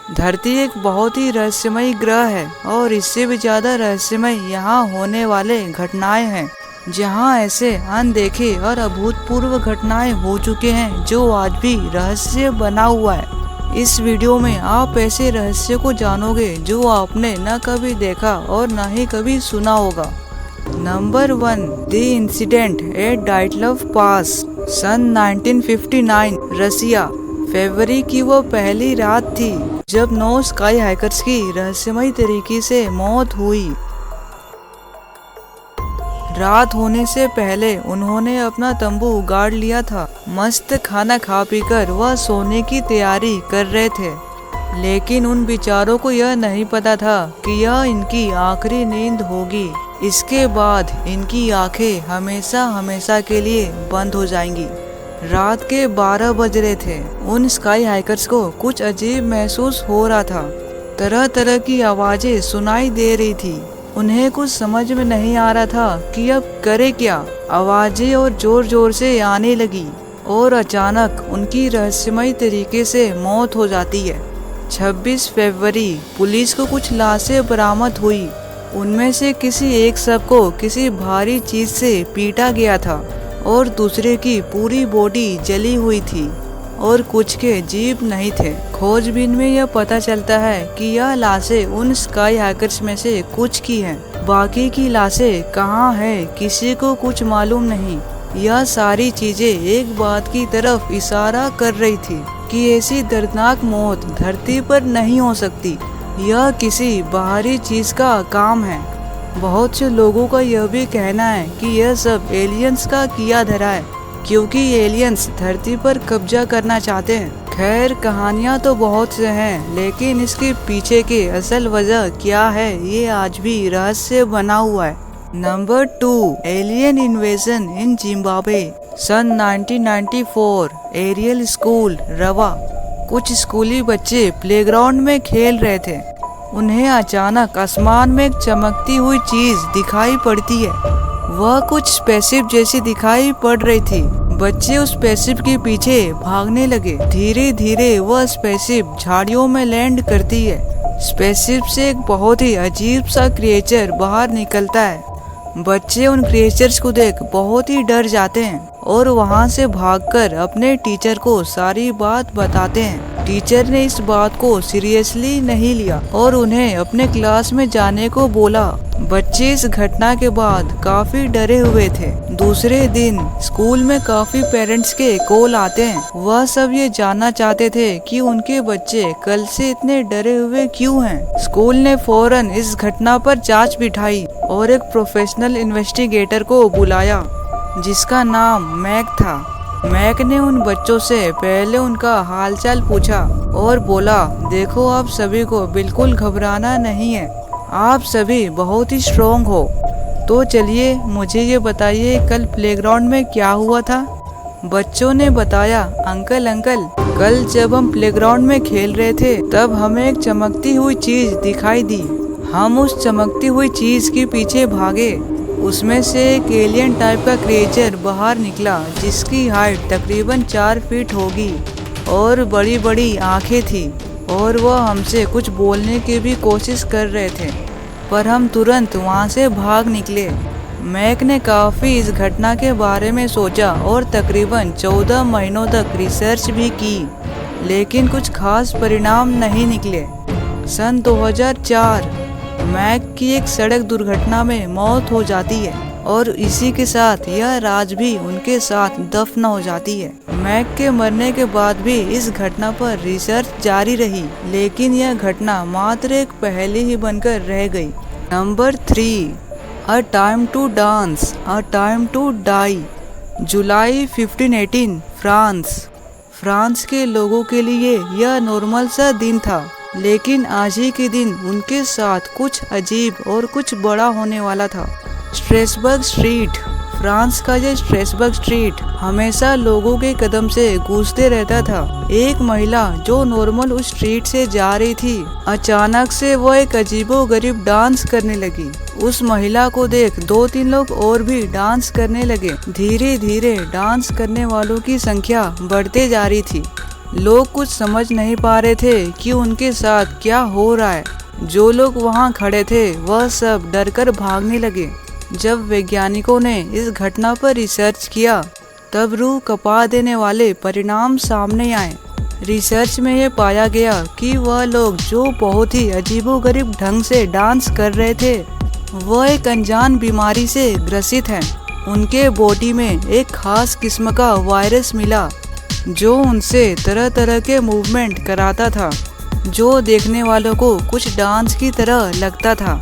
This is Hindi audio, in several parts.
धरती एक बहुत ही रहस्यमयी ग्रह है और इससे भी ज्यादा रहस्यमय यहाँ होने वाले घटनाएं हैं, जहाँ ऐसे अनदेखे और अभूतपूर्व घटनाएं हो चुके हैं जो आज भी रहस्य बना हुआ है। इस वीडियो में आप ऐसे रहस्य को जानोगे जो आपने न कभी देखा और न ही कभी सुना होगा। नंबर 1, द इंसिडेंट एट डाइटलव पास, सन 1959, रसिया। फरवरी की वो पहली रात थी जब 9 स्काई हाइकर्स की रहस्यमयी तरीके से मौत हुई। रात होने से पहले उन्होंने अपना तंबू गाड़ लिया था। मस्त खाना खा पीकर वह सोने की तैयारी कर रहे थे, लेकिन उन बेचारों को यह नहीं पता था कि यह इनकी आखिरी नींद होगी। इसके बाद इनकी आंखें हमेशा हमेशा के लिए बंद हो जाएंगी। रात के 12 बज रहे थे। उन स्काई हाइकर्स को कुछ अजीब महसूस हो रहा था। तरह तरह की आवाजें सुनाई दे रही थी। उन्हें कुछ समझ में नहीं आ रहा था कि अब करे क्या। आवाजें और जोर जोर से आने लगी और अचानक उनकी रहस्यमयी तरीके से मौत हो जाती है। 26 फरवरी पुलिस को कुछ लाशें बरामद हुई। उनमें से किसी एक शव को किसी भारी चीज से पीटा गया था और दूसरे की पूरी बॉडी जली हुई थी और कुछ के जीभ नहीं थे। खोजबीन में यह पता चलता है कि यह लाशें उन स्काई हाइकर्स में से कुछ की हैं। बाकी की लाशें कहाँ है किसी को कुछ मालूम नहीं। यह सारी चीजें एक बात की तरफ इशारा कर रही थी कि ऐसी दर्दनाक मौत धरती पर नहीं हो सकती। यह किसी बाहरी चीज का काम है। बहुत से लोगों का यह भी कहना है कि यह सब एलियंस का किया धरा है, क्योंकि एलियंस धरती पर कब्जा करना चाहते हैं। खैर, कहानियां तो बहुत से हैं, लेकिन इसके पीछे के असल वजह क्या है ये आज भी रहस्य बना हुआ है। Number 2, alien invasion in Zimbabwe, सन 1994, एरियल स्कूल, रवा। कुछ स्कूली बच्चे प्लेग्राउंड में खेल रहे थे। उन्हें अचानक आसमान में एक चमकती हुई चीज दिखाई पड़ती है। वह कुछ स्पेसशिप जैसी दिखाई पड़ रही थी। बच्चे उस स्पेसशिप के पीछे भागने लगे। धीरे धीरे वह स्पेसशिप झाड़ियों में लैंड करती है। स्पेसशिप से एक बहुत ही अजीब सा क्रिएचर बाहर निकलता है। बच्चे उन क्रिएचर्स को देख बहुत ही डर जाते हैं और वहां से भागकर अपने टीचर को सारी बात बताते हैं। टीचर ने इस बात को सीरियसली नहीं लिया और उन्हें अपने क्लास में जाने को बोला। बच्चे इस घटना के बाद काफी डरे हुए थे। दूसरे दिन स्कूल में काफी पेरेंट्स के कॉल आते हैं। वह सब ये जानना चाहते थे कि उनके बच्चे कल से इतने डरे हुए क्यों हैं। स्कूल ने फौरन इस घटना पर जांच बिठाई और एक प्रोफेशनल इन्वेस्टिगेटर को बुलाया जिसका नाम मैक था। मैक ने उन बच्चों से पहले उनका हालचाल पूछा और बोला, देखो, आप सभी को बिल्कुल घबराना नहीं है। आप सभी बहुत ही स्ट्रोंग हो। तो चलिए मुझे ये बताइए, कल प्लेग्राउंड में क्या हुआ था। बच्चों ने बताया, अंकल, कल जब हम प्लेग्राउंड में खेल रहे थे तब हमें एक चमकती हुई चीज दिखाई दी। हम उस चमकती हुई चीज के पीछे भागे। उसमें से एक एलियन टाइप का क्रिएचर बाहर निकला जिसकी हाइट तकरीबन 4 फीट होगी और बड़ी बड़ी आंखें थी और वह हमसे कुछ बोलने की भी कोशिश कर रहे थे, पर हम तुरंत वहां से भाग निकले। मैक ने काफी इस घटना के बारे में सोचा और तकरीबन 14 महीनों तक रिसर्च भी की, लेकिन कुछ खास परिणाम नहीं निकले। सन 2004 मैक की एक सड़क दुर्घटना में मौत हो जाती है और इसी के साथ यह राज भी उनके साथ दफन हो जाती है। मैक के मरने के बाद भी इस घटना पर रिसर्च जारी रही, लेकिन यह घटना मात्र एक पहेली ही बनकर रह गई। Number 3, a time to dance, a time to die, जुलाई 1518, फ्रांस के लोगों के लिए यह नॉर्मल सा दिन था, लेकिन आज ही के दिन उनके साथ कुछ अजीब और कुछ बड़ा होने वाला था। स्ट्रेसबर्ग स्ट्रीट, फ्रांस का ये स्ट्रेसबर्ग स्ट्रीट हमेशा लोगों के कदम से गूंजते रहता था। एक महिला जो नॉर्मल उस स्ट्रीट से जा रही थी, अचानक से वो एक अजीबोगरीब डांस करने लगी। उस महिला को देख 2-3 लोग और भी डांस करने लगे। धीरे धीरे डांस करने वालों की संख्या बढ़ते जा रही थी। लोग कुछ समझ नहीं पा रहे थे कि उनके साथ क्या हो रहा है। जो लोग वहां खड़े थे वह सब डरकर भागने लगे। जब वैज्ञानिकों ने इस घटना पर रिसर्च किया तब रूह कपा देने वाले परिणाम सामने आए। रिसर्च में ये पाया गया कि वह लोग जो बहुत ही अजीबोगरीब ढंग से डांस कर रहे थे वह एक अनजान बीमारी से ग्रसित हैं। उनके बॉडी में एक खास किस्म का वायरस मिला जो उनसे तरह तरह के मूवमेंट कराता था जो देखने वालों को कुछ डांस की तरह लगता था।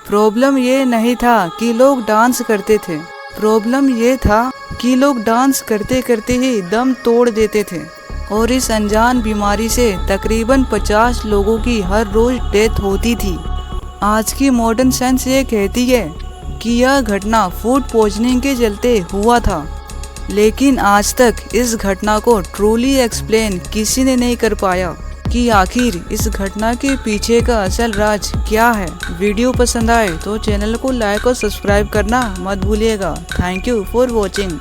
प्रॉब्लम ये नहीं था कि लोग डांस करते थे, प्रॉब्लम ये था कि लोग डांस करते करते ही दम तोड़ देते थे और इस अनजान बीमारी से तकरीबन 50 लोगों की हर रोज डेथ होती थी। आज की मॉडर्न साइंस ये कहती है कि यह घटना फूड पॉइजनिंग के चलते हुआ था, लेकिन आज तक इस घटना को ट्रूली एक्सप्लेन किसी ने नहीं कर पाया कि आखिर इस घटना के पीछे का असल राज क्या है। वीडियो पसंद आए तो चैनल को लाइक और सब्सक्राइब करना मत भूलिएगा। Thank you for watching.